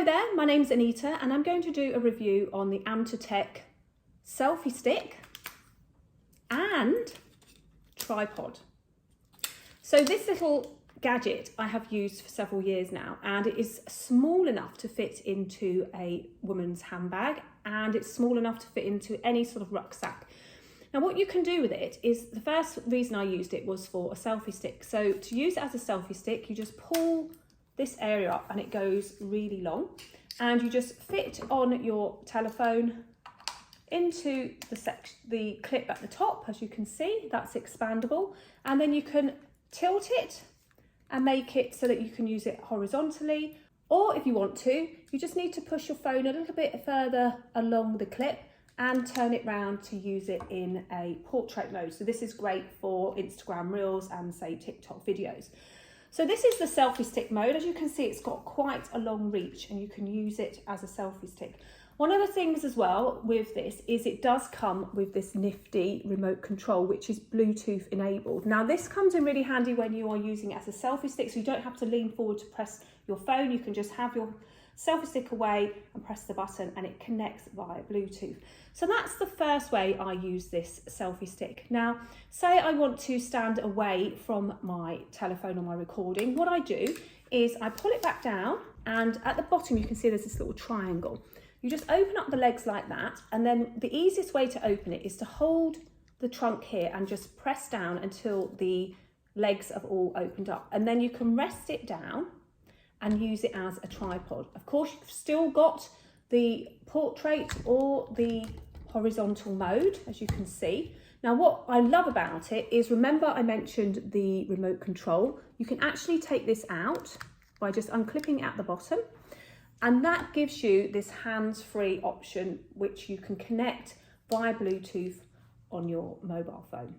there, my name's Anita and I'm going to do a review on the ATUMTEK Selfie Stick and tripod. So this little gadget I have used for several years now, and it is small enough to fit into a woman's handbag, and it's small enough to fit into any sort of rucksack. Now what you can do with it is, the first reason I used it was for a selfie stick. So to use it as a selfie stick, you just pull this area up and it goes really long, and you just fit on your telephone into the clip at the top. As you can see, that's expandable, and then you can tilt it and make it so that you can use it horizontally, or if you want to, you just need to push your phone a little bit further along the clip and turn it round to use it in a portrait mode. So this is great for Instagram Reels and say TikTok videos. So this is the selfie stick mode. As you can see, it's got quite a long reach and you can use it as a selfie stick. One of the things as well with this is it does come with this nifty remote control, which is Bluetooth enabled. Now this comes in really handy when you are using it as a selfie stick, so you don't have to lean forward to press your phone. You can just have your selfie stick away and press the button and it connects via Bluetooth. So that's the first way I use this selfie stick. Now, say I want to stand away from my telephone or my recording, what I do is I pull it back down, and at the bottom you can see there's this little triangle. You just open up the legs like that, and then the easiest way to open it is to hold the trunk here and just press down until the legs have all opened up, and then you can rest it down and use it as a tripod. Of course, you've still got the portrait or the horizontal mode, as you can see. Now, what I love about it is, remember I mentioned the remote control. You can actually take this out by just unclipping at the bottom, and that gives you this hands-free option, which you can connect via Bluetooth on your mobile phone.